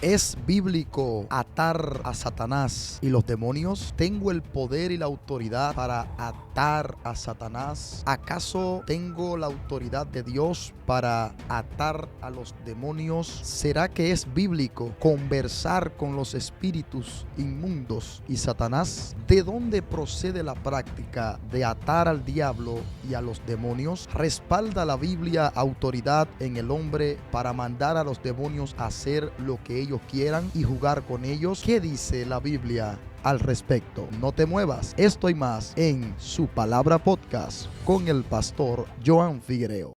¿Es bíblico atar a Satanás y los demonios? ¿Tengo el poder y la autoridad para atar a Satanás? ¿Acaso tengo la autoridad de Dios para atar a los demonios? ¿Será que es bíblico conversar con los espíritus inmundos y Satanás? ¿De dónde procede la práctica de atar al diablo y a los demonios? ¿Respalda la Biblia autoridad en el hombre para mandar a los demonios a hacer lo que ellos quieran y jugar con ellos? ¿Qué dice la Biblia al respecto? No te muevas, esto y más en Su Palabra Podcast con el pastor Joan Figuereo.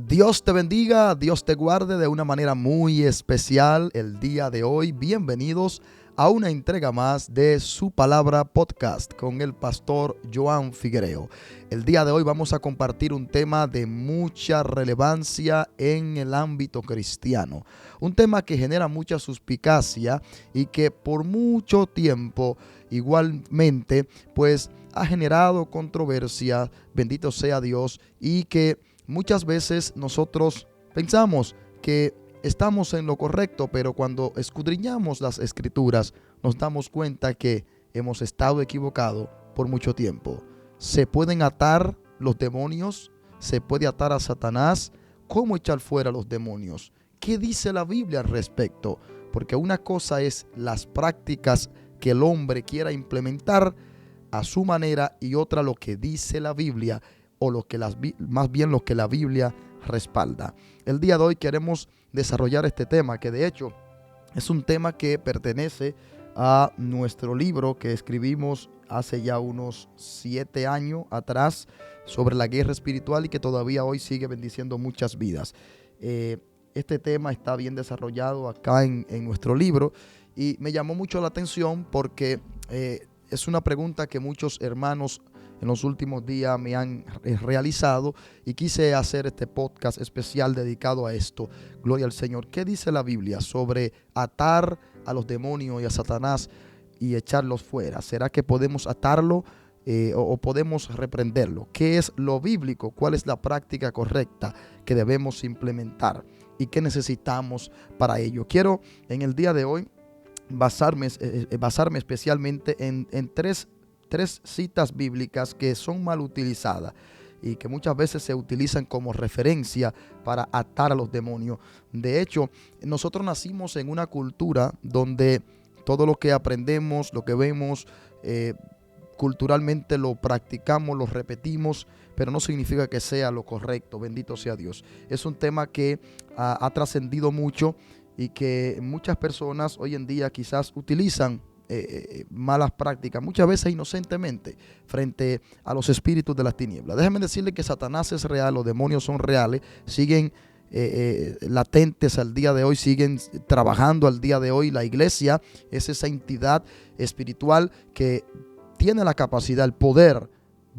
Dios te bendiga, Dios te guarde de una manera muy especial el día de hoy. Bienvenidos a una entrega más de Su Palabra Podcast con el pastor Joan Figuereo. El día de hoy vamos a compartir un tema de mucha relevancia en el ámbito cristiano. Un tema que genera mucha suspicacia y que por mucho tiempo igualmente pues ha generado controversia, bendito sea Dios, y que muchas veces nosotros pensamos que estamos en lo correcto, pero cuando escudriñamos las escrituras nos damos cuenta que hemos estado equivocados por mucho tiempo. ¿Se pueden atar los demonios? ¿Se puede atar a Satanás? ¿Cómo echar fuera a los demonios? ¿Qué dice la Biblia al respecto? Porque una cosa es las prácticas que el hombre quiera implementar a su manera y otra lo que dice la Biblia, o más bien lo que la Biblia respalda. El día de hoy queremos desarrollar este tema, que de hecho es un tema que pertenece a nuestro libro que escribimos hace ya unos 7 años atrás sobre la guerra espiritual y que todavía hoy sigue bendiciendo muchas vidas. Este tema está bien desarrollado acá en nuestro libro y me llamó mucho la atención porque es una pregunta que muchos hermanos en los últimos días me han realizado y quise hacer este podcast especial dedicado a esto. Gloria al Señor. ¿Qué dice la Biblia sobre atar a los demonios y a Satanás y echarlos fuera? ¿Será que podemos atarlo o podemos reprenderlo? ¿Qué es lo bíblico? ¿Cuál es la práctica correcta que debemos implementar? ¿Y qué necesitamos para ello? Quiero en el día de hoy basarme especialmente en tres citas bíblicas que son mal utilizadas y que muchas veces se utilizan como referencia para atar a los demonios. De hecho, nosotros nacimos en una cultura donde todo lo que aprendemos, lo que vemos, culturalmente lo practicamos, lo repetimos, pero no significa que sea lo correcto. Bendito sea Dios. Es un tema que ha trascendido mucho y que muchas personas hoy en día quizás utilizan malas prácticas, muchas veces inocentemente, frente a los espíritus de las tinieblas. Déjenme decirle que Satanás es real, los demonios son reales, siguen latentes al día de hoy, siguen trabajando al día de hoy. La iglesia es esa entidad espiritual que tiene la capacidad, el poder,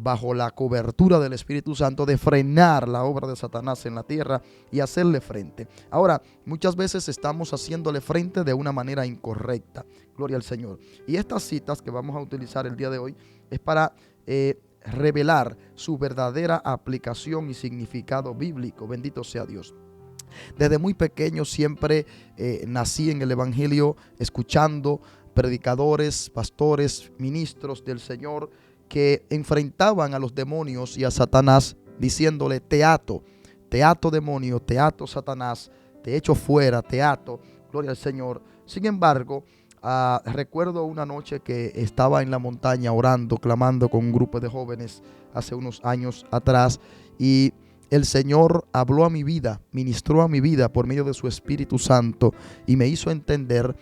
bajo la cobertura del Espíritu Santo, de frenar la obra de Satanás en la tierra y hacerle frente. Ahora, muchas veces estamos haciéndole frente de una manera incorrecta. Gloria al Señor. Y estas citas que vamos a utilizar el día de hoy es para revelar su verdadera aplicación y significado bíblico. Bendito sea Dios. Desde muy pequeño siempre nací en el Evangelio escuchando predicadores, pastores, ministros del Señor que enfrentaban a los demonios y a Satanás diciéndole: te ato demonio, te ato Satanás, te echo fuera, te ato, gloria al Señor. Sin embargo, recuerdo una noche que estaba en la montaña orando, clamando con un grupo de jóvenes hace unos años atrás, y el Señor habló a mi vida, ministró a mi vida por medio de su Espíritu Santo y me hizo entender.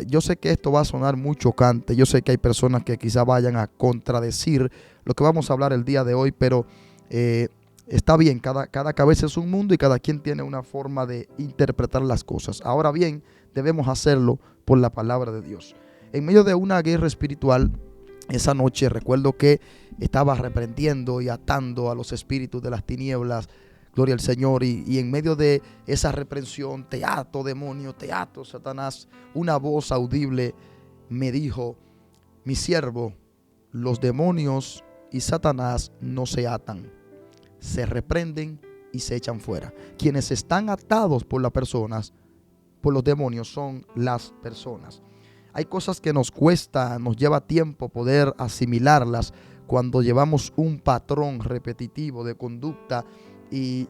Yo sé que esto va a sonar muy chocante, yo sé que hay personas que quizá vayan a contradecir lo que vamos a hablar el día de hoy, pero está bien, cada cabeza es un mundo y cada quien tiene una forma de interpretar las cosas. Ahora bien, debemos hacerlo por la palabra de Dios. En medio de una guerra espiritual, esa noche recuerdo que estaba reprendiendo y atando a los espíritus de las tinieblas Gloria al Señor. Y en medio de esa reprensión, te ato, demonio, te ato, Satanás, una voz audible me dijo: mi siervo, los demonios y Satanás no se atan, se reprenden y se echan fuera. Quienes están atados por las personas, por los demonios, son las personas. Hay cosas que nos cuesta, nos lleva tiempo poder asimilarlas cuando llevamos un patrón repetitivo de conducta y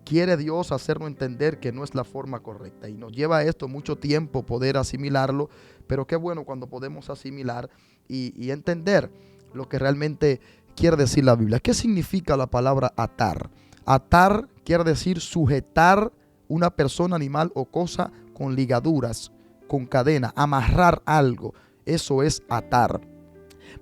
quiere Dios hacernos entender que no es la forma correcta. Y nos lleva esto mucho tiempo poder asimilarlo, pero qué bueno cuando podemos asimilar y entender lo que realmente quiere decir la Biblia. ¿Qué significa la palabra atar? Atar quiere decir sujetar una persona, animal o cosa con ligaduras, con cadena, amarrar algo. Eso es atar.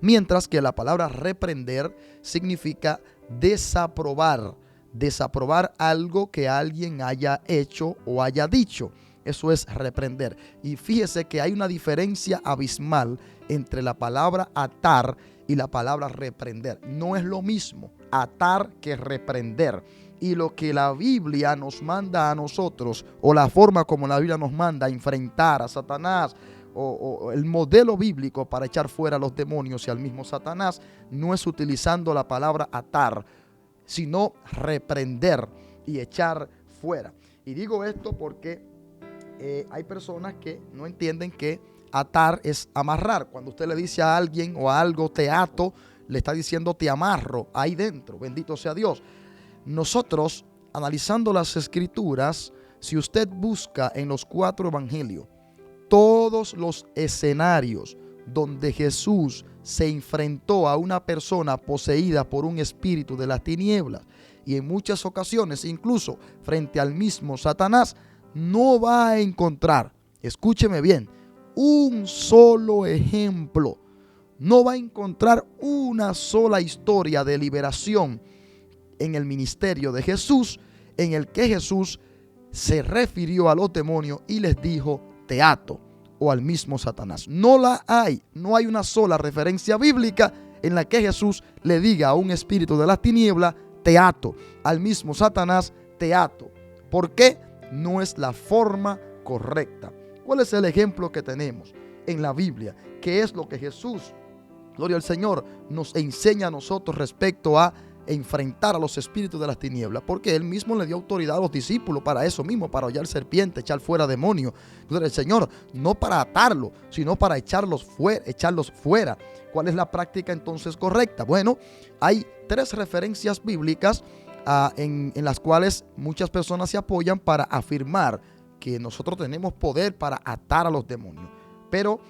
Mientras que la palabra reprender significa desaprobar. Desaprobar algo que alguien haya hecho o haya dicho. Eso es reprender. Y fíjese que hay una diferencia abismal entre la palabra atar y la palabra reprender. No es lo mismo atar que reprender. Y lo que la Biblia nos manda a nosotros, o la forma como la Biblia nos manda a enfrentar a Satanás, o el modelo bíblico para echar fuera a los demonios y al mismo Satanás, no es utilizando la palabra atar, sino reprender y echar fuera. Y digo esto porque hay personas que no entienden que atar es amarrar. Cuando usted le dice a alguien o a algo te ato, le está diciendo te amarro ahí dentro. Bendito sea Dios. Nosotros, analizando las escrituras, si usted busca en los 4 evangelios, todos los escenarios donde Jesús se enfrentó a una persona poseída por un espíritu de las tinieblas, y en muchas ocasiones incluso frente al mismo Satanás, no va a encontrar, escúcheme bien, un solo ejemplo, no va a encontrar una sola historia de liberación en el ministerio de Jesús en el que Jesús se refirió a los demonios y les dijo te ato, o al mismo Satanás. No la hay, no hay una sola referencia bíblica en la que Jesús le diga a un espíritu de las tinieblas te ato, al mismo Satanás te ato. ¿Por qué? No es la forma correcta. ¿Cuál es el ejemplo que tenemos en la Biblia? ¿Qué es lo que Jesús, gloria al Señor, nos enseña a nosotros respecto a enfrentar a los espíritus de las tinieblas? Porque él mismo le dio autoridad a los discípulos para eso mismo, para hollar serpientes, echar fuera demonios. Gloria al Señor, no para atarlos, sino para echarlos fuera. ¿Cuál es la práctica entonces correcta? Bueno, hay 3 referencias bíblicas en las cuales muchas personas se apoyan para afirmar que nosotros tenemos poder para atar a los demonios, pero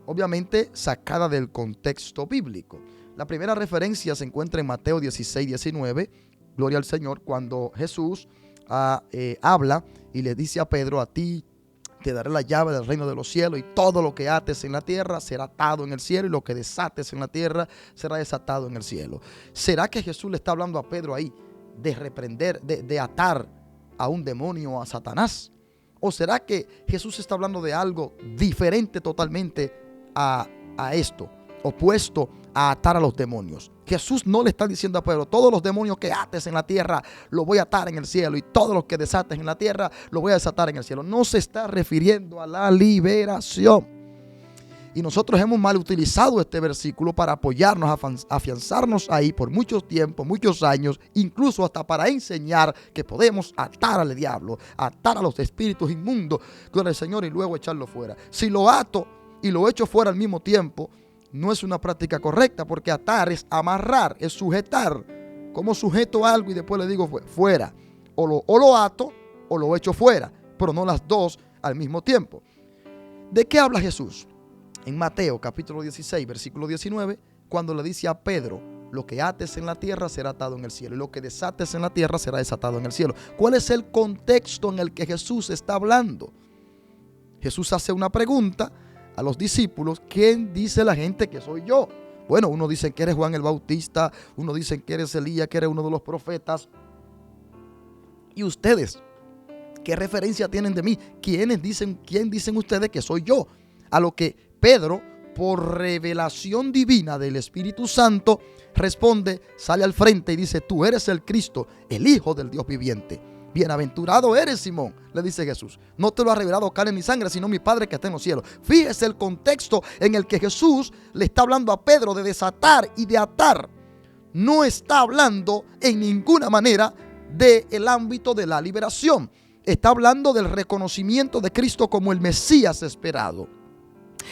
obviamente sacada del contexto bíblico. La primera referencia se encuentra en Mateo 16, 19, gloria al Señor, cuando Jesús habla y le dice a Pedro, a ti te daré la llave del reino de los cielos, y todo lo que ates en la tierra será atado en el cielo, y lo que desates en la tierra será desatado en el cielo. ¿Será que Jesús le está hablando a Pedro ahí de reprender, de atar a un demonio o a Satanás? ¿O será que Jesús está hablando de algo diferente totalmente a esto, opuesto a atar a los demonios? Jesús no le está diciendo a Pedro, todos los demonios que ates en la tierra los voy a atar en el cielo, y todos los que desates en la tierra los voy a desatar en el cielo. No se está refiriendo a la liberación. Y nosotros hemos mal utilizado este versículo para apoyarnos, afianzarnos ahí por mucho tiempo, muchos años, incluso hasta para enseñar que podemos atar al diablo, atar a los espíritus inmundos, gloria al Señor, y luego echarlo fuera. Si lo ato y lo echo fuera al mismo tiempo, no es una práctica correcta, porque atar es amarrar, es sujetar. ¿Cómo sujeto algo y después le digo fuera? O lo ato o lo echo fuera, pero no las dos al mismo tiempo. ¿De qué habla Jesús? En Mateo capítulo 16, versículo 19, cuando le dice a Pedro, lo que ates en la tierra será atado en el cielo, y lo que desates en la tierra será desatado en el cielo. ¿Cuál es el contexto en el que Jesús está hablando? Jesús hace una pregunta a los discípulos: ¿quién dice la gente que soy yo? Bueno, unos dicen que eres Juan el Bautista, unos dicen que eres Elías, que eres uno de los profetas. ¿Y ustedes qué referencia tienen de mí? ¿Quién dicen ustedes que soy yo? A lo que Pedro por revelación divina del Espíritu Santo, responde, sale al frente y dice: tú eres el Cristo, el Hijo del Dios viviente. Bienaventurado eres, Simón, le dice Jesús. No te lo ha revelado carne ni sangre, sino mi Padre que está en los cielos. Fíjese el contexto en el que Jesús le está hablando a Pedro de desatar y de atar. No está hablando en ninguna manera del ámbito de la liberación. Está hablando del reconocimiento de Cristo como el Mesías esperado.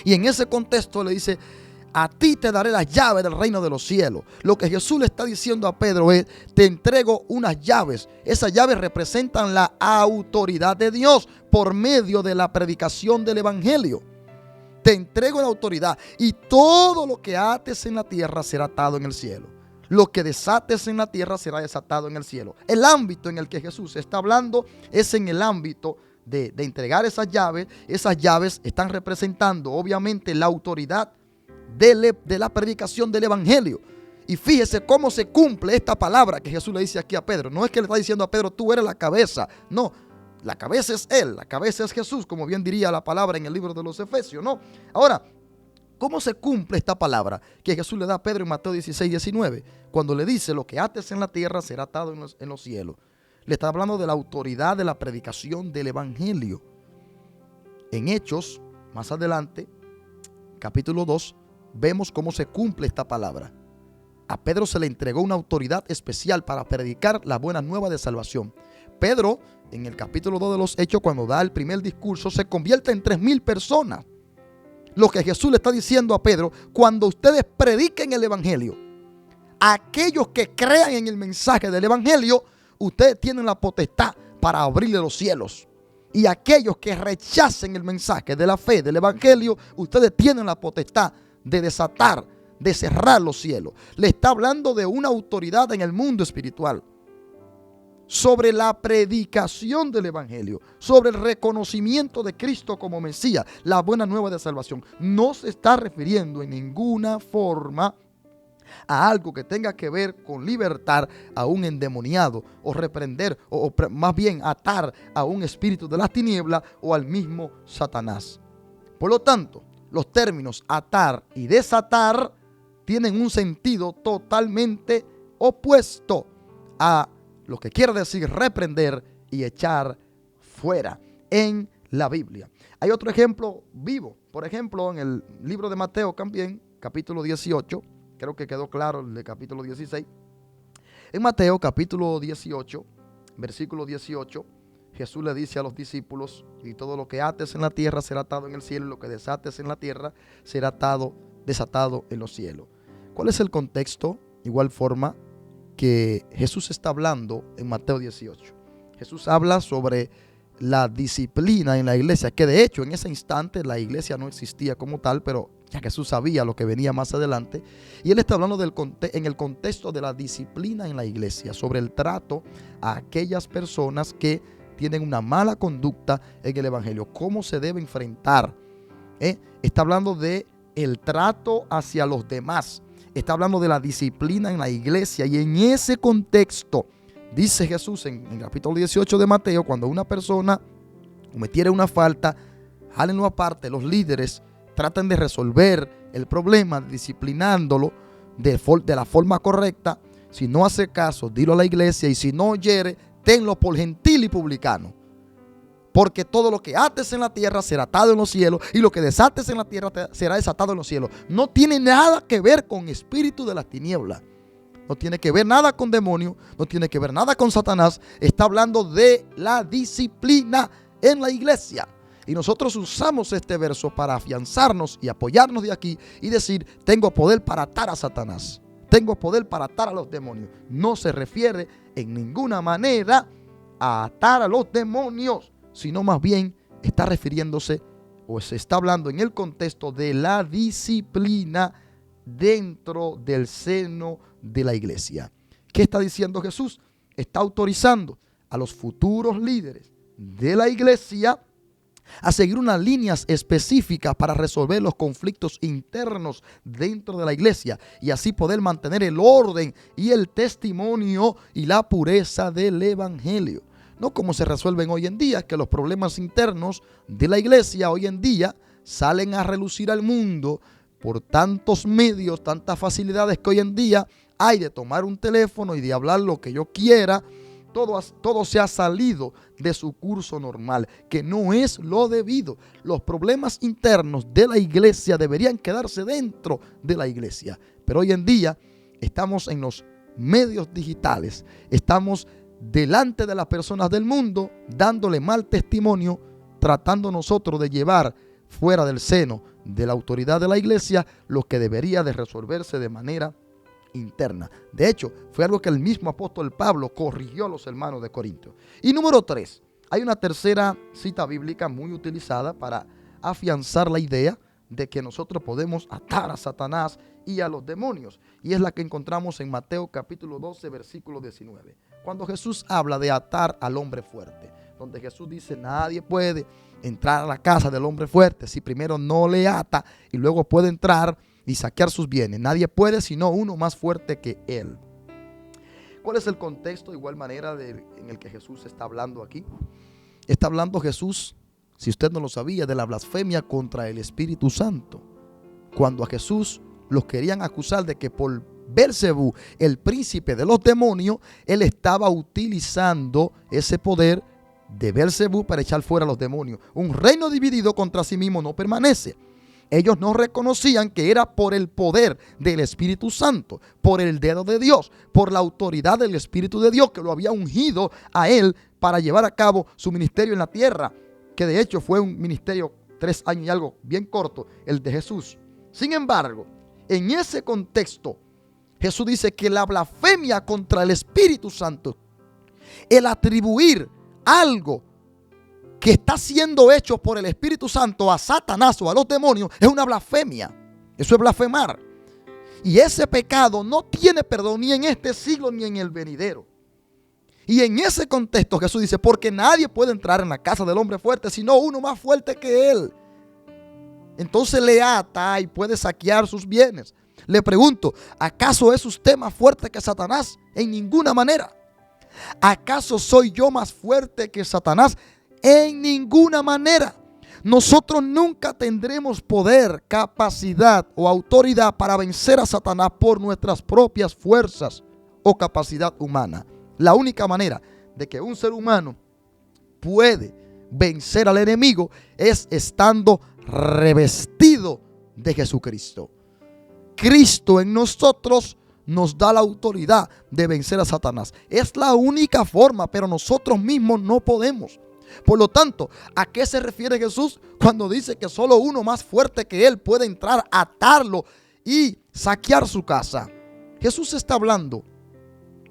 Y en ese contexto le dice: a ti te daré las llaves del reino de los cielos. Lo que Jesús le está diciendo a Pedro es: te entrego unas llaves. Esas llaves representan la autoridad de Dios por medio de la predicación del evangelio. Te entrego la autoridad, y todo lo que ates en la tierra será atado en el cielo. Lo que desates en la tierra será desatado en el cielo. El ámbito en el que Jesús está hablando es en el ámbito de entregar esas llaves. Esas llaves están representando obviamente la autoridad de la predicación del evangelio. Y fíjese cómo se cumple esta palabra que Jesús le dice aquí a Pedro. No es que le está diciendo a Pedro: tú eres la cabeza. No, la cabeza es Él, la cabeza es Jesús, como bien diría la palabra en el libro de los Efesios. No. Ahora, ¿cómo se cumple esta palabra que Jesús le da a Pedro en Mateo 16, 19? Cuando le dice: lo que ates en la tierra será atado en los cielos. Le está hablando de la autoridad de la predicación del evangelio. En Hechos, más adelante, capítulo 2, vemos cómo se cumple esta palabra. A Pedro se le entregó una autoridad especial para predicar la buena nueva de salvación. Pedro, en el capítulo 2 de los Hechos, cuando da el primer discurso, se convierte en 3,000 personas. Lo que Jesús le está diciendo a Pedro: cuando ustedes prediquen el evangelio, aquellos que crean en el mensaje del evangelio, ustedes tienen la potestad para abrirle los cielos. Y aquellos que rechacen el mensaje de la fe del evangelio, ustedes tienen la potestad de desatar, de cerrar los cielos. Le está hablando de una autoridad en el mundo espiritual sobre la predicación del evangelio, sobre el reconocimiento de Cristo como Mesías, la buena nueva de salvación. No se está refiriendo en ninguna forma a algo que tenga que ver con libertar a un endemoniado, o reprender, o más bien atar a un espíritu de las tinieblas o al mismo Satanás. Por lo tanto, los términos atar y desatar tienen un sentido totalmente opuesto a lo que quiere decir reprender y echar fuera en la Biblia. Hay otro ejemplo vivo. Por ejemplo, en el libro de Mateo también, capítulo 18, creo que quedó claro el de capítulo 16. En Mateo capítulo 18, versículo 18, Jesús le dice a los discípulos: y todo lo que ates en la tierra será atado en el cielo, y lo que desates en la tierra será desatado en los cielos. ¿Cuál es el contexto? Igual forma que Jesús está hablando en Mateo 18. Jesús habla sobre la disciplina en la iglesia, que de hecho en ese instante la iglesia no existía como tal, pero ya Jesús sabía lo que venía más adelante. Y él está hablando en el contexto de la disciplina en la iglesia, sobre el trato a aquellas personas que tienen una mala conducta en el evangelio, cómo se debe enfrentar. Está hablando de el trato hacia los demás. Está hablando de la disciplina en la iglesia, y en ese contexto dice Jesús en el capítulo 18 de Mateo: cuando una persona cometiera una falta, jálenlo aparte, los líderes traten de resolver el problema disciplinándolo de la forma correcta. Si no hace caso, dilo a la iglesia, y si no oyere, tenlo por gentil y publicano. Porque todo lo que ates en la tierra será atado en los cielos, y lo que desates en la tierra será desatado en los cielos. No tiene nada que ver con espíritu de las tinieblas. No tiene que ver nada con demonios. No tiene que ver nada con Satanás. Está hablando de la disciplina en la iglesia. Y nosotros usamos este verso para afianzarnos y apoyarnos de aquí y decir: tengo poder para atar a Satanás. Tengo poder para atar a los demonios. No se refiere en ninguna manera a atar a los demonios, sino más bien está refiriéndose, o se está hablando en el contexto de la disciplina dentro del seno de la iglesia. ¿Qué está diciendo Jesús? Está autorizando a los futuros líderes de la iglesia a seguir unas líneas específicas para resolver los conflictos internos dentro de la iglesia, y así poder mantener el orden y el testimonio y la pureza del evangelio. No como se resuelven hoy en día, que los problemas internos de la iglesia hoy en día salen a relucir al mundo por tantos medios, tantas facilidades que hoy en día hay de tomar un teléfono y de hablar lo que yo quiera, todo se ha salido de su curso normal, que no es lo debido. Los problemas internos de la iglesia deberían quedarse dentro de la iglesia. Pero hoy en día estamos en los medios digitales, estamos delante de las personas del mundo, dándole mal testimonio, tratando nosotros de llevar fuera del seno de la autoridad de la iglesia lo que debería de resolverse de manera interna. De hecho, fue algo que el mismo apóstol Pablo corrigió a los hermanos de Corinto. Y número 3, hay una tercera cita bíblica muy utilizada para afianzar la idea de que nosotros podemos atar a Satanás y a los demonios, y es la que encontramos en Mateo capítulo 12 versículo 19, cuando Jesús habla de atar al hombre fuerte, donde Jesús dice: nadie puede entrar a la casa del hombre fuerte si primero no le ata y luego puede entrar y saquear sus bienes. Nadie puede sino uno más fuerte que él. ¿Cuál es el contexto de igual manera en el que Jesús está hablando aquí? Está hablando Jesús, si usted no lo sabía, de la blasfemia contra el Espíritu Santo. Cuando a Jesús los querían acusar de que por Beelzebú, el príncipe de los demonios, él estaba utilizando ese poder de Beelzebú para echar fuera a los demonios. Un reino dividido contra sí mismo no permanece. Ellos no reconocían que era por el poder del Espíritu Santo, por el dedo de Dios, por la autoridad del Espíritu de Dios que lo había ungido a él para llevar a cabo su ministerio en la tierra, que de hecho fue un ministerio 3 años y algo bien corto, el de Jesús. Sin embargo, en ese contexto, Jesús dice que la blasfemia contra el Espíritu Santo, el atribuir algo que está siendo hecho por el Espíritu Santo a Satanás o a los demonios, es una blasfemia. Eso es blasfemar. Y ese pecado no tiene perdón ni en este siglo ni en el venidero. Y en ese contexto Jesús dice: porque nadie puede entrar en la casa del hombre fuerte sino uno más fuerte que él. Entonces le ata y puede saquear sus bienes. Le pregunto, ¿acaso es usted más fuerte que Satanás? En ninguna manera. ¿Acaso soy yo más fuerte que Satanás? En ninguna manera. Nosotros nunca tendremos poder, capacidad o autoridad para vencer a Satanás por nuestras propias fuerzas o capacidad humana. La única manera de que un ser humano puede vencer al enemigo es estando revestido de Jesucristo. Cristo en nosotros nos da la autoridad de vencer a Satanás. Es la única forma, pero nosotros mismos no podemos. Por lo tanto, ¿a qué se refiere Jesús cuando dice que solo uno más fuerte que él puede entrar, atarlo y saquear su casa? Jesús está hablando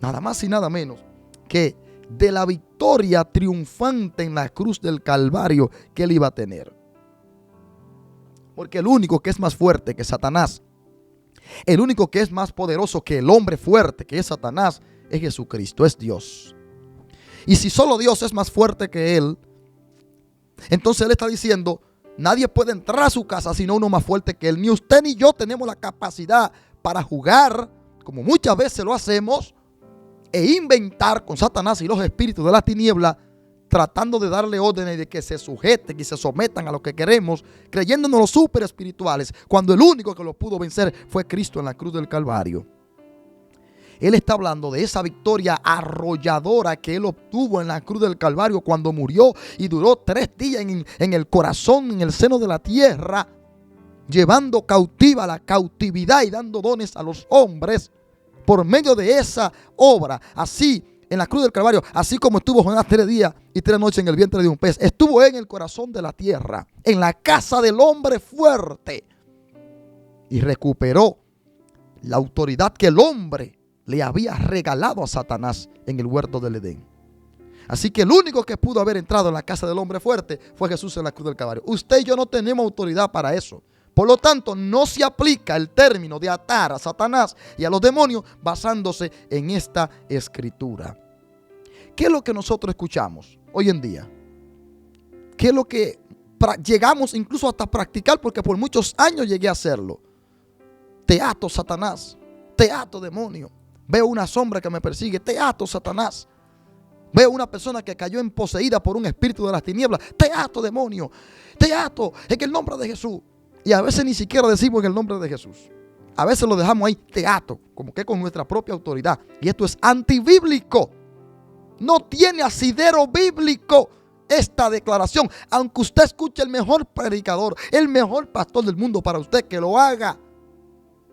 nada más y nada menos que de la victoria triunfante en la cruz del Calvario que él iba a tener. Porque el único que es más fuerte que Satanás, el único que es más poderoso que el hombre fuerte que es Satanás, es Jesucristo, es Dios. Y si solo Dios es más fuerte que él, entonces él está diciendo: nadie puede entrar a su casa sino uno más fuerte que él. Ni usted ni yo tenemos la capacidad para jugar, como muchas veces lo hacemos, e inventar con Satanás y los espíritus de la tiniebla, tratando de darle órdenes de que se sujeten y se sometan a lo que queremos, creyéndonos los súper espirituales, cuando el único que lo pudo vencer fue Cristo en la cruz del Calvario. Él está hablando de esa victoria arrolladora que él obtuvo en la cruz del Calvario cuando murió y duró 3 días en el corazón, en el seno de la tierra, llevando cautiva la cautividad y dando dones a los hombres por medio de esa obra. Así, en la cruz del Calvario, así como estuvo Jonás 3 días y 3 noches en el vientre de un pez, estuvo en el corazón de la tierra, en la casa del hombre fuerte, y recuperó la autoridad que el hombre le había regalado a Satanás en el huerto del Edén. Así que el único que pudo haber entrado en la casa del hombre fuerte fue Jesús en la cruz del Calvario. Usted y yo no tenemos autoridad para eso. Por lo tanto, no se aplica el término de atar a Satanás y a los demonios basándose en esta escritura. ¿Qué es lo que nosotros escuchamos hoy en día? ¿Qué es lo que llegamos incluso hasta practicar? Porque por muchos años llegué a hacerlo. Te ato, Satanás. Te ato, demonio. Veo una sombra que me persigue. Te ato, Satanás. Veo una persona que cayó poseída por un espíritu de las tinieblas. Te ato, demonio. Te ato en el nombre de Jesús. Y a veces ni siquiera decimos en el nombre de Jesús. A veces lo dejamos ahí teatro, como que con nuestra propia autoridad. Y esto es antibíblico. No tiene asidero bíblico esta declaración. Aunque usted escuche el mejor predicador, el mejor pastor del mundo para usted que lo haga,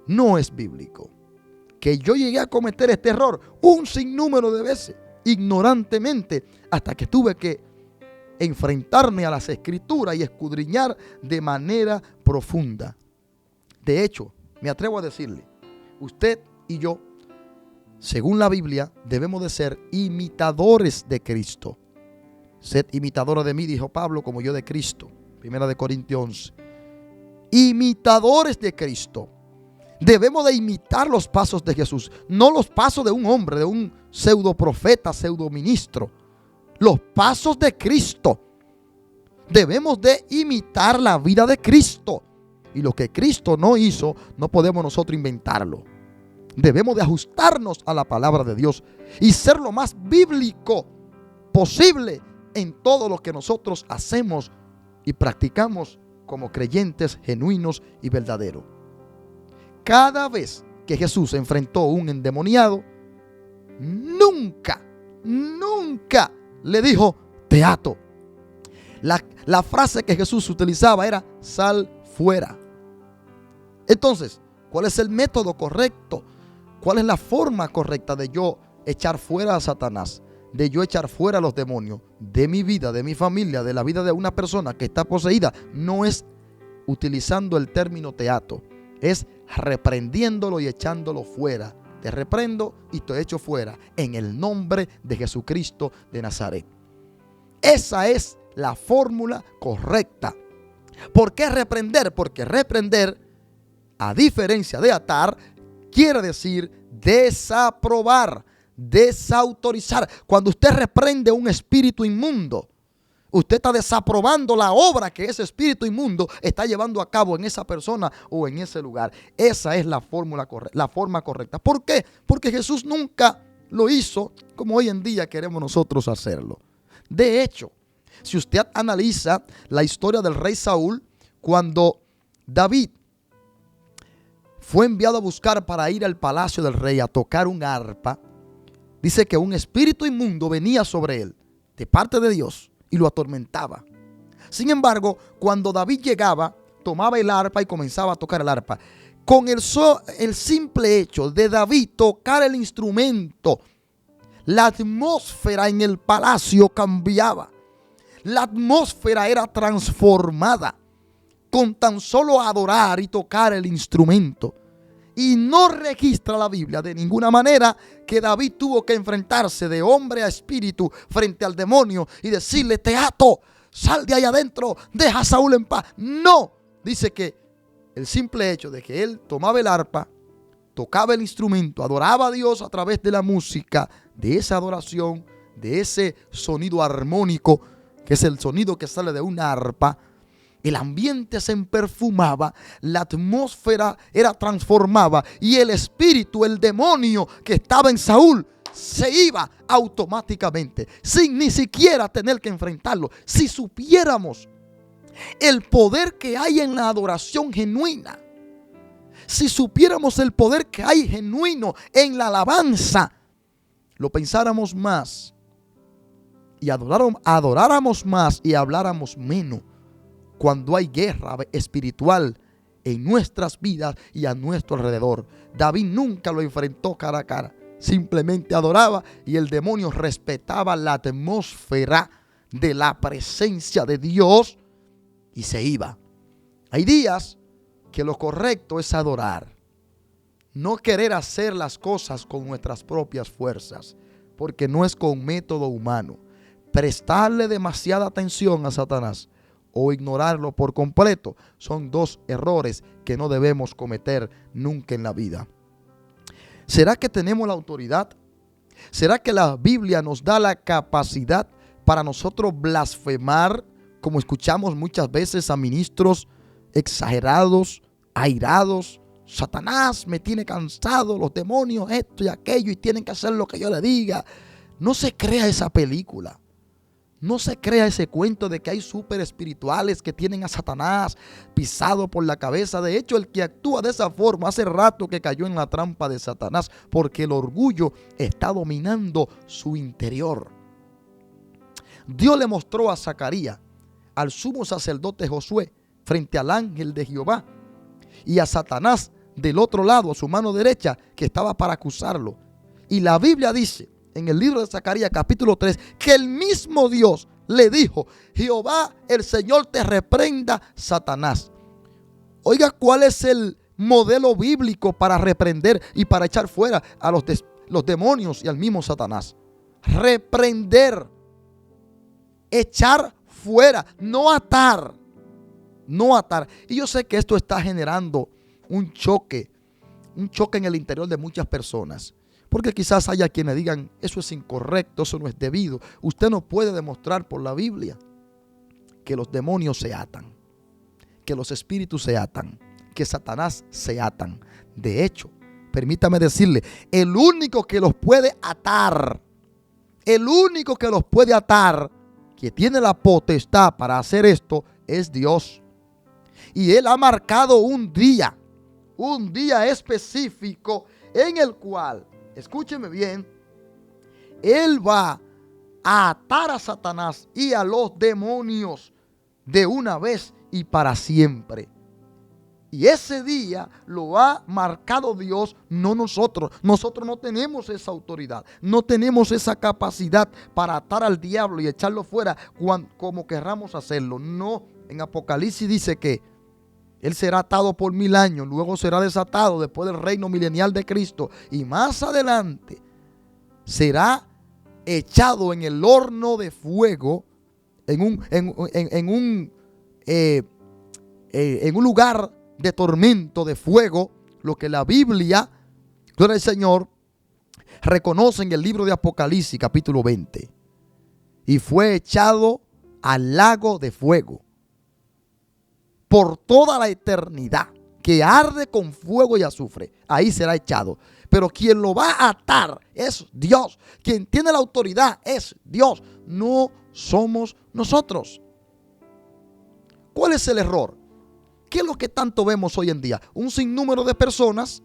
no es bíblico. Que yo llegué a cometer este error un sinnúmero de veces, ignorantemente, hasta que tuve que enfrentarme a las escrituras y escudriñar de manera profunda. De hecho, me atrevo a decirle, usted y yo, según la Biblia, debemos de ser imitadores de Cristo. Sed imitadores de mí, dijo Pablo, como yo de Cristo. 1 Corintios 11. Imitadores de Cristo. Debemos de imitar los pasos de Jesús, no los pasos de un hombre, de un pseudo profeta, pseudo ministro. Los pasos de Cristo. Debemos de imitar la vida de Cristo. Y lo que Cristo no hizo, no podemos nosotros inventarlo. Debemos de ajustarnos a la palabra de Dios y ser lo más bíblico posible en todo lo que nosotros hacemos y practicamos como creyentes genuinos y verdaderos. Cada vez que Jesús enfrentó a un endemoniado, nunca le dijo te ato. La frase que Jesús utilizaba era sal fuera. Entonces, ¿cuál es el método correcto? ¿Cuál es la forma correcta de yo echar fuera a Satanás? De yo echar fuera a los demonios de mi vida, de mi familia, de la vida de una persona que está poseída. No es utilizando el término teato, es reprendiéndolo y echándolo fuera. Te reprendo y te echo fuera en el nombre de Jesucristo de Nazaret. Esa es la fórmula correcta. ¿Por qué reprender? Porque reprender, a diferencia de atar, quiere decir desaprobar, desautorizar. Cuando usted reprende un espíritu inmundo, usted está desaprobando la obra que ese espíritu inmundo está llevando a cabo en esa persona o en ese lugar. Esa es la fórmula correcta, la forma correcta. ¿Por qué? Porque Jesús nunca lo hizo como hoy en día queremos nosotros hacerlo. De hecho, si usted analiza la historia del rey Saúl, cuando David fue enviado a buscar para ir al palacio del rey a tocar un arpa, dice que un espíritu inmundo venía sobre él de parte de Dios y lo atormentaba. Sin embargo, cuando David llegaba, tomaba el arpa y comenzaba a tocar el arpa. Con el simple hecho de David tocar el instrumento, la atmósfera en el palacio cambiaba. La atmósfera era transformada con tan solo adorar y tocar el instrumento. Y no registra la Biblia de ninguna manera que David tuvo que enfrentarse de hombre a espíritu frente al demonio y decirle te ato, sal de ahí adentro, deja a Saúl en paz. No, dice que el simple hecho de que él tomaba el arpa, tocaba el instrumento, adoraba a Dios a través de la música, de esa adoración, de ese sonido armónico, que es el sonido que sale de una arpa, el ambiente se perfumaba, la atmósfera era transformada y el espíritu, el demonio que estaba en Saúl se iba automáticamente, sin ni siquiera tener que enfrentarlo. Si supiéramos el poder que hay en la adoración genuina, si supiéramos el poder que hay genuino en la alabanza, lo pensáramos más y adoráramos más y habláramos menos cuando hay guerra espiritual en nuestras vidas y a nuestro alrededor. David nunca lo enfrentó cara a cara, simplemente adoraba y el demonio respetaba la atmósfera de la presencia de Dios y se iba. Hay días que lo correcto es adorar, no querer hacer las cosas con nuestras propias fuerzas, porque no es con método humano. Prestarle demasiada atención a Satanás o ignorarlo por completo son dos errores que no debemos cometer nunca en la vida. ¿Será que tenemos la autoridad? ¿Será que la Biblia nos da la capacidad para nosotros blasfemar, como escuchamos muchas veces a ministros exagerados, airados? Satanás me tiene cansado, los demonios, esto y aquello, y tienen que hacer lo que yo le diga. No se crea esa película. No se crea ese cuento de que hay súper espirituales que tienen a Satanás pisado por la cabeza. De hecho, el que actúa de esa forma hace rato que cayó en la trampa de Satanás, porque el orgullo está dominando su interior. Dios le mostró a Zacarías, al sumo sacerdote Josué, frente al ángel de Jehová, y a Satanás del otro lado, a su mano derecha, que estaba para acusarlo. Y la Biblia dice en el libro de Zacarías capítulo 3 que el mismo Dios le dijo: Jehová el Señor te reprenda, Satanás. Oiga, ¿cuál es el modelo bíblico para reprender y para echar fuera a los demonios y al mismo Satanás? Reprender, echar fuera, no atar. No atar. Y yo sé que esto está generando un choque en el interior de muchas personas. Porque quizás haya quienes digan: eso es incorrecto, eso no es debido. Usted no puede demostrar por la Biblia que los demonios se atan, que los espíritus se atan, que Satanás se atan. De hecho, permítame decirle, el único que los puede atar, que tiene la potestad para hacer esto, es Dios. Y Él ha marcado un día específico en el cual, escúcheme bien, Él va a atar a Satanás y a los demonios de una vez y para siempre. Y ese día lo ha marcado Dios, no nosotros. Nosotros no tenemos esa autoridad, no tenemos esa capacidad para atar al diablo y echarlo fuera como querramos hacerlo. No, en Apocalipsis dice que Él será atado por 1000 años, luego será desatado después del reino milenial de Cristo. Y más adelante será echado en el horno de fuego, en un lugar de tormento, de fuego, lo que la Biblia, gloria al Señor, reconoce en el libro de Apocalipsis capítulo 20. Y fue echado al lago de fuego por toda la eternidad, que arde con fuego y azufre. Ahí será echado. Pero quien lo va a atar es Dios. Quien tiene la autoridad es Dios. No somos nosotros. ¿Cuál es el error? ¿Qué es lo que tanto vemos hoy en día? Un sinnúmero de personas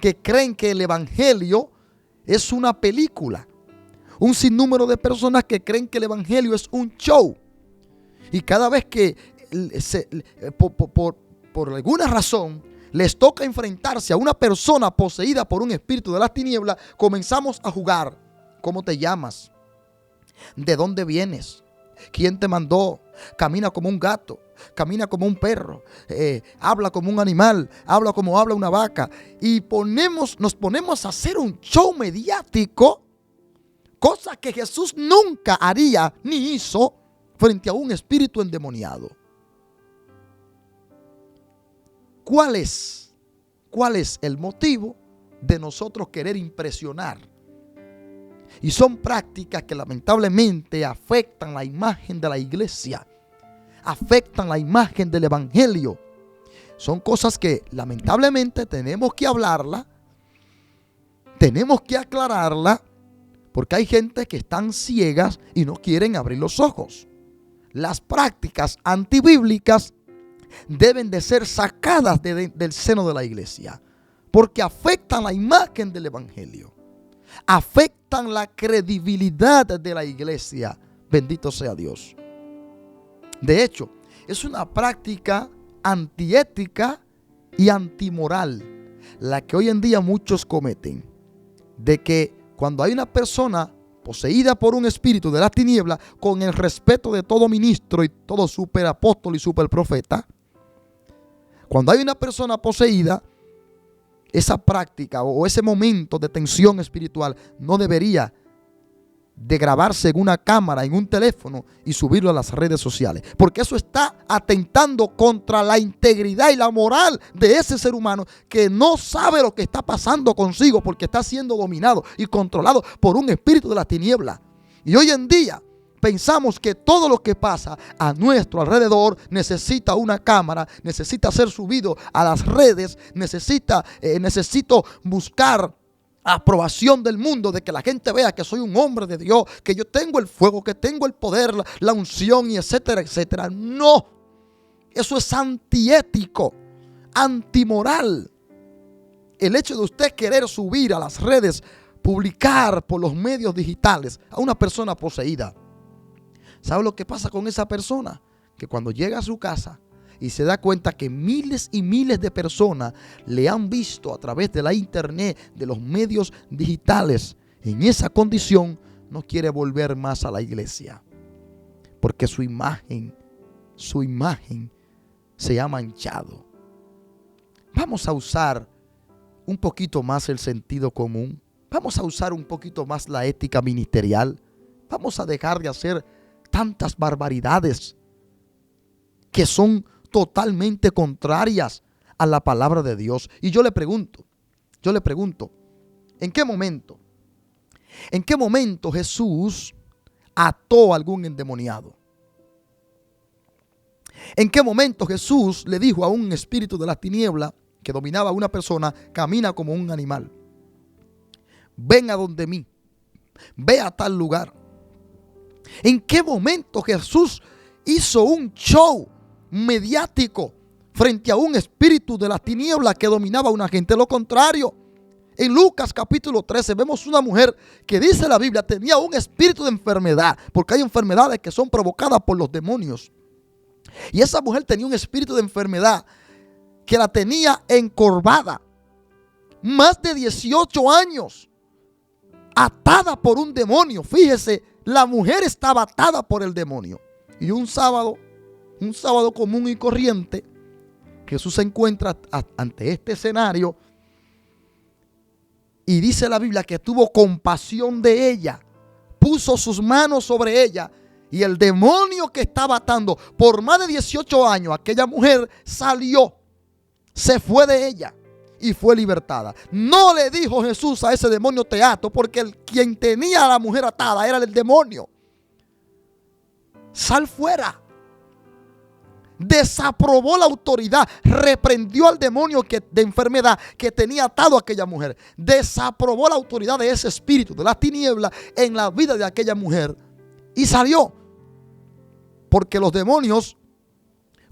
que creen que el evangelio es una película. Un sinnúmero de personas que creen que el evangelio es un show. Y cada vez que por alguna razón les toca enfrentarse a una persona poseída por un espíritu de las tinieblas, comenzamos a jugar. ¿Cómo te llamas? ¿De dónde vienes? ¿Quién te mandó? Camina como un gato, camina como un perro, habla como un animal, habla como habla una vaca. Y nos ponemos a hacer un show mediático, cosa que Jesús nunca haría ni hizo frente a un espíritu endemoniado. ¿Cuál es el motivo de nosotros querer impresionar? Y son prácticas que lamentablemente afectan la imagen de la iglesia, afectan la imagen del evangelio. Son cosas que lamentablemente tenemos que hablarla, tenemos que aclararla, porque hay gente que están ciegas y no quieren abrir los ojos. Las prácticas antibíblicas deben de ser sacadas del seno de la iglesia, porque afectan la imagen del evangelio, afectan la credibilidad de la iglesia. Bendito sea Dios. De hecho, es una práctica antiética y antimoral la que hoy en día muchos cometen, de que cuando hay una persona poseída por un espíritu de las tinieblas, con el respeto de todo ministro y todo superapóstol y superprofeta, cuando hay una persona poseída, esa práctica o ese momento de tensión espiritual no debería de grabarse en una cámara, en un teléfono y subirlo a las redes sociales, porque eso está atentando contra la integridad y la moral de ese ser humano que no sabe lo que está pasando consigo, porque está siendo dominado y controlado por un espíritu de la tiniebla. Y hoy en día pensamos que todo lo que pasa a nuestro alrededor necesita una cámara, necesita ser subido a las redes, necesito buscar aprobación del mundo, de que la gente vea que soy un hombre de Dios, que yo tengo el fuego, que tengo el poder, la unción y etcétera, etcétera. No, eso es antiético, antimoral. El hecho de usted querer subir a las redes, publicar por los medios digitales a una persona poseída. ¿Sabe lo que pasa con esa persona? Que cuando llega a su casa y se da cuenta que miles y miles de personas le han visto a través de la internet, de los medios digitales, en esa condición, no quiere volver más a la iglesia. Porque su imagen se ha manchado. Vamos a usar un poquito más el sentido común. Vamos a usar un poquito más la ética ministerial. Vamos a dejar de hacer tantas barbaridades que son totalmente contrarias a la palabra de Dios. Y yo le pregunto, ¿en qué momento Jesús ató a algún endemoniado? ¿En qué momento Jesús le dijo a un espíritu de las tinieblas que dominaba a una persona, camina como un animal? Ven a donde mí, ve a tal lugar. ¿En qué momento Jesús hizo un show mediático frente a un espíritu de las tinieblas que dominaba a una gente? Lo contrario, en Lucas capítulo 13 vemos una mujer que, dice la Biblia, tenía un espíritu de enfermedad, porque hay enfermedades que son provocadas por los demonios. Y esa mujer tenía un espíritu de enfermedad que la tenía encorvada, más de 18 años, atada por un demonio. Fíjese, la mujer estaba atada por el demonio. Y un sábado común y corriente, Jesús se encuentra ante este escenario y dice la Biblia que tuvo compasión de ella, puso sus manos sobre ella, y el demonio que estaba atando por más de 18 años, aquella mujer salió, se fue de ella y fue libertada. No le dijo Jesús a ese demonio: te ato, porque quien tenía a la mujer atada era el demonio. Sal fuera. Desaprobó la autoridad, reprendió al demonio de enfermedad que tenía atado a aquella mujer. Desaprobó la autoridad de ese espíritu de las tinieblas en la vida de aquella mujer y salió. Porque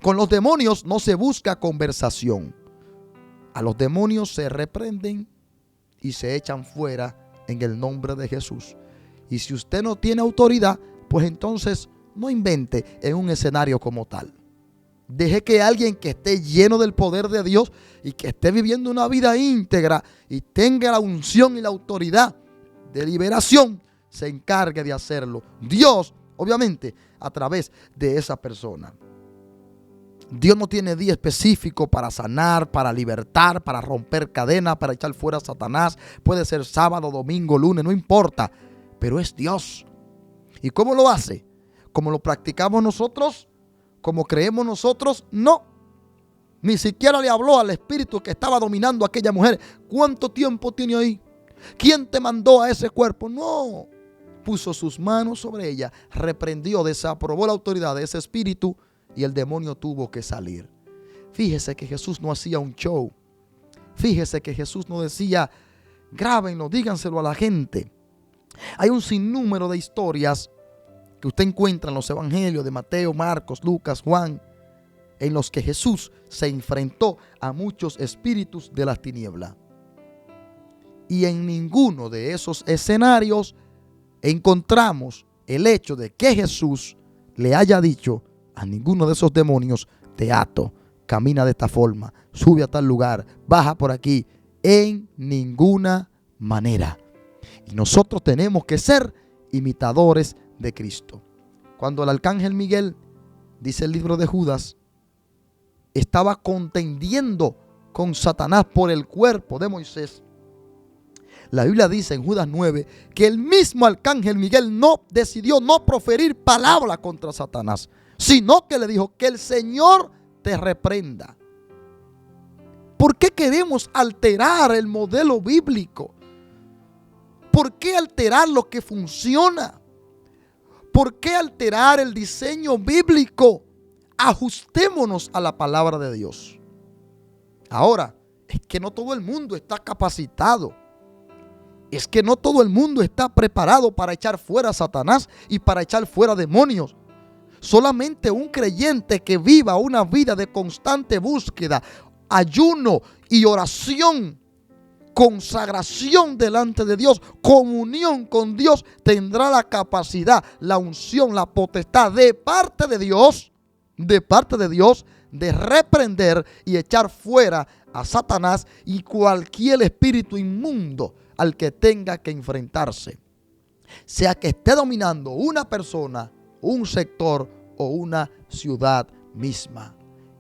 con los demonios no se busca conversación. A los demonios se reprenden y se echan fuera en el nombre de Jesús. Y si usted no tiene autoridad, pues entonces no invente en un escenario como tal. Deje que alguien que esté lleno del poder de Dios y que esté viviendo una vida íntegra y tenga la unción y la autoridad de liberación se encargue de hacerlo. Dios, obviamente, a través de esa persona. Dios no tiene día específico para sanar, para libertar, para romper cadenas, para echar fuera a Satanás. Puede ser sábado, domingo, lunes, no importa. Pero es Dios. ¿Y cómo lo hace? ¿Cómo lo practicamos nosotros? ¿Cómo creemos nosotros? No. Ni siquiera le habló al espíritu que estaba dominando a aquella mujer. ¿Cuánto tiempo tiene ahí? ¿Quién te mandó a ese cuerpo? No. Puso sus manos sobre ella, reprendió, desaprobó la autoridad de ese espíritu y el demonio tuvo que salir. Fíjese que Jesús no hacía un show. Fíjese que Jesús no decía: grábenlo, díganselo a la gente. Hay un sinnúmero de historias que usted encuentra en los evangelios de Mateo, Marcos, Lucas, Juan, en los que Jesús se enfrentó a muchos espíritus de las tinieblas. Y en ninguno de esos escenarios encontramos el hecho de que Jesús le haya dicho a ninguno de esos demonios: te ato, camina de esta forma, sube a tal lugar, baja por aquí. En ninguna manera. Y nosotros tenemos que ser imitadores de Cristo. Cuando el arcángel Miguel, dice el libro de Judas, estaba contendiendo con Satanás por el cuerpo de Moisés, la Biblia dice en Judas 9 que el mismo arcángel Miguel decidió no proferir palabra contra Satanás, sino que le dijo: que el Señor te reprenda. ¿Por qué queremos alterar el modelo bíblico? ¿Por qué alterar lo que funciona? ¿Por qué alterar el diseño bíblico? Ajustémonos a la palabra de Dios. Ahora, es que no todo el mundo está capacitado. Es que no todo el mundo está preparado para echar fuera a Satanás y para echar fuera demonios. Solamente un creyente que viva una vida de constante búsqueda, ayuno y oración, consagración delante de Dios, comunión con Dios, tendrá la capacidad, la unción, la potestad de parte de Dios, de reprender y echar fuera a Satanás y cualquier espíritu inmundo al que tenga que enfrentarse, sea que esté dominando una persona, un sector o una ciudad misma.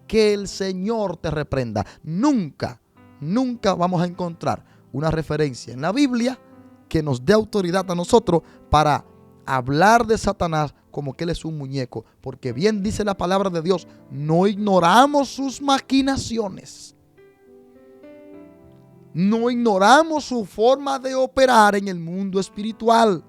Que el Señor te reprenda. Nunca vamos a encontrar una referencia en la Biblia que nos dé autoridad a nosotros para hablar de Satanás como que él es un muñeco, porque bien dice la palabra de Dios, no ignoramos sus maquinaciones. No ignoramos su forma de operar en el mundo espiritual.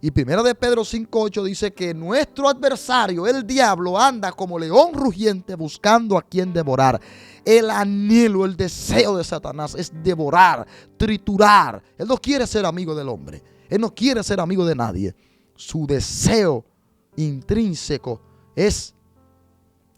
Y 1 de Pedro 5:8 dice que nuestro adversario, el diablo, anda como león rugiente buscando a quien devorar. El anhelo, el deseo de Satanás es devorar, triturar. Él no quiere ser amigo del hombre. Él no quiere ser amigo de nadie. Su deseo intrínseco es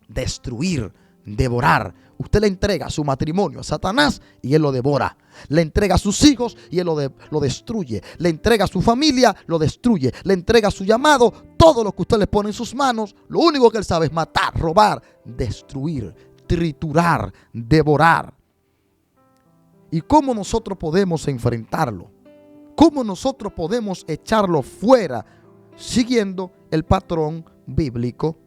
destruir, devorar. Usted le entrega su matrimonio a Satanás y él lo devora. Le entrega a sus hijos y él lo destruye. Le entrega a su familia, lo destruye. Le entrega su llamado, todo lo que usted le pone en sus manos. Lo único que él sabe es matar, robar, destruir, triturar, devorar. ¿Y cómo nosotros podemos enfrentarlo? ¿Cómo nosotros podemos echarlo fuera? Siguiendo el patrón bíblico,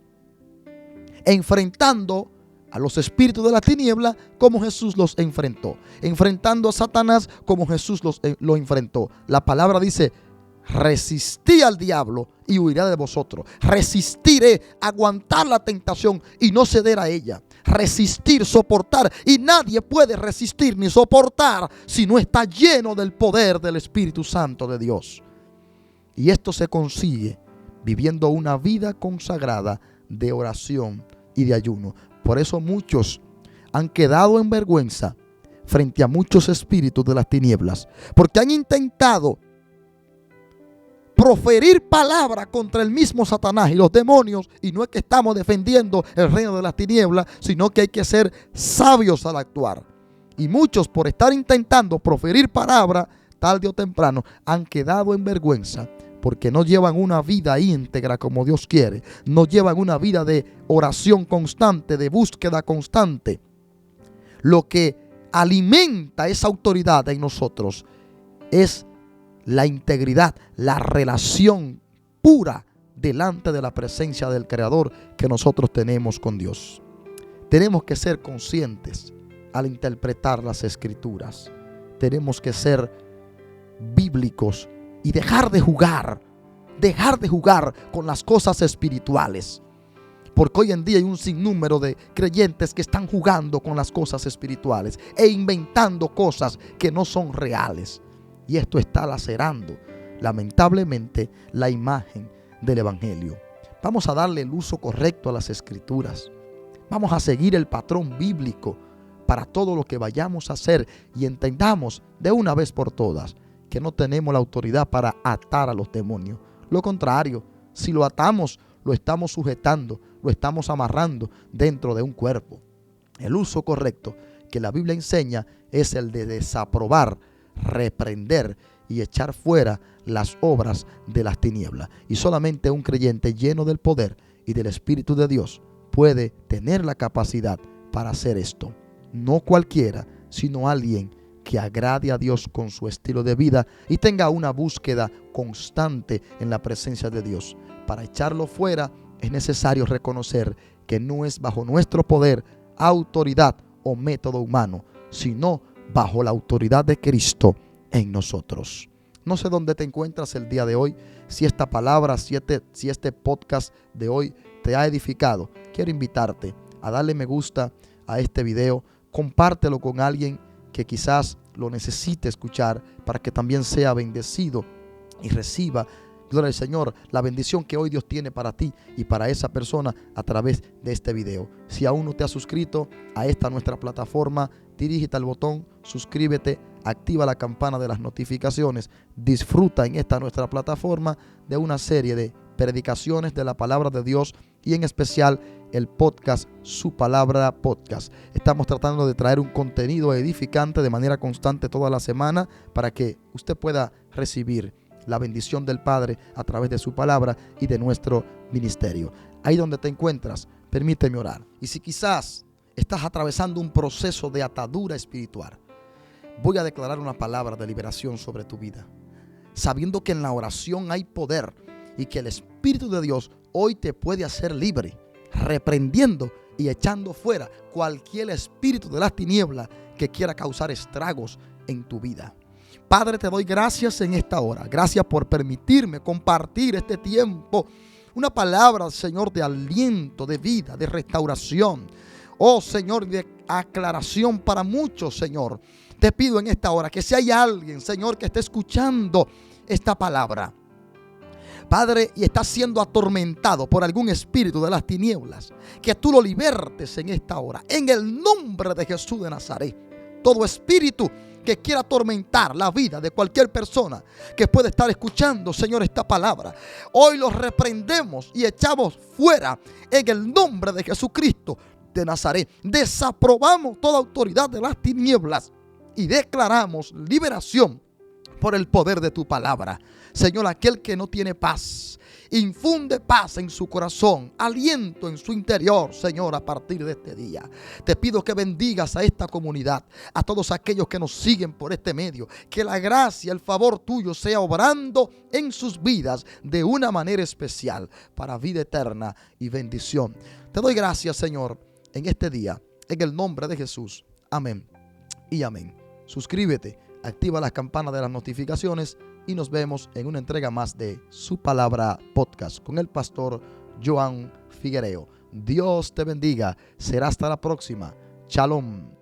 enfrentando a los espíritus de la tiniebla como Jesús los enfrentó, enfrentando a Satanás como Jesús lo enfrentó. La palabra dice: resistí al diablo y huirá de vosotros. Resistiré, aguantar la tentación y no ceder a ella. Resistir, soportar. Y nadie puede resistir ni soportar si no está lleno del poder del Espíritu Santo de Dios. Y esto se consigue viviendo una vida consagrada de oración y de ayuno. Por eso muchos han quedado en vergüenza frente a muchos espíritus de las tinieblas, porque han intentado proferir palabras contra el mismo Satanás y los demonios. Y no es que estamos defendiendo el reino de las tinieblas, sino que hay que ser sabios al actuar. Y muchos, por estar intentando proferir palabras, tarde o temprano han quedado en vergüenza, porque no llevan una vida íntegra como Dios quiere. No llevan una vida de oración constante, de búsqueda constante. Lo que alimenta esa autoridad en nosotros es la integridad, la relación pura delante de la presencia del Creador que nosotros tenemos con Dios. Tenemos que ser conscientes al interpretar las Escrituras. Tenemos que ser bíblicos y dejar de jugar con las cosas espirituales. Porque hoy en día hay un sinnúmero de creyentes que están jugando con las cosas espirituales e inventando cosas que no son reales. Y esto está lacerando, lamentablemente, la imagen del Evangelio. Vamos a darle el uso correcto a las Escrituras. Vamos a seguir el patrón bíblico para todo lo que vayamos a hacer y entendamos de una vez por todas que no tenemos la autoridad para atar a los demonios. Lo contrario, si lo atamos, lo estamos sujetando, lo estamos amarrando dentro de un cuerpo. El uso correcto que la Biblia enseña es el de desaprobar, reprender y echar fuera las obras de las tinieblas. Y solamente un creyente lleno del poder y del Espíritu de Dios puede tener la capacidad para hacer esto. No cualquiera, sino alguien que agrade a Dios con su estilo de vida y tenga una búsqueda constante en la presencia de Dios. Para echarlo fuera es necesario reconocer que no es bajo nuestro poder, autoridad o método humano, sino bajo la autoridad de Cristo en nosotros. No sé dónde te encuentras el día de hoy, si esta palabra, si este podcast de hoy te ha edificado. Quiero invitarte a darle me gusta a este video, compártelo con alguien que quizás lo necesite escuchar para que también sea bendecido y reciba gloria al Señor, la bendición que hoy Dios tiene para ti y para esa persona a través de este video. Si aún no te has suscrito a esta nuestra plataforma, dirígete al botón, suscríbete, activa la campana de las notificaciones, disfruta en esta nuestra plataforma de una serie de predicaciones de la palabra de Dios y en especial el podcast Su Palabra Podcast. Estamos tratando de traer un contenido edificante de manera constante toda la semana para que usted pueda recibir la bendición del Padre a través de su palabra y de nuestro ministerio. Ahí donde te encuentras, permíteme orar. Y si quizás estás atravesando un proceso de atadura espiritual, voy a declarar una palabra de liberación sobre tu vida, sabiendo que en la oración hay poder y que el Espíritu de Dios hoy te puede hacer libre, reprendiendo y echando fuera cualquier espíritu de las tinieblas que quiera causar estragos en tu vida. Padre, te doy gracias en esta hora. Gracias por permitirme compartir este tiempo. Una palabra, Señor, de aliento, de vida, de restauración. Oh, Señor, de aclaración para muchos, Señor. Te pido en esta hora que si hay alguien, Señor, que esté escuchando esta palabra, Padre, y está siendo atormentado por algún espíritu de las tinieblas, que tú lo libertes en esta hora, en el nombre de Jesús de Nazaret. Todo espíritu que quiera atormentar la vida de cualquier persona que puede estar escuchando, Señor, esta palabra, hoy los reprendemos y echamos fuera en el nombre de Jesucristo de Nazaret. Desaprobamos toda autoridad de las tinieblas y declaramos liberación por el poder de tu palabra. Señor, aquel que no tiene paz, infunde paz en su corazón, aliento en su interior, Señor, a partir de este día. Te pido que bendigas a esta comunidad, a todos aquellos que nos siguen por este medio, que la gracia, el favor tuyo sea obrando en sus vidas de una manera especial, para vida eterna y bendición. Te doy gracias, Señor, en este día, en el nombre de Jesús. Amén y amén. Suscríbete, activa las campanas de las notificaciones y nos vemos en una entrega más de Su Palabra Podcast con el pastor Joan Figuereo. Dios te bendiga. Será hasta la próxima. Shalom.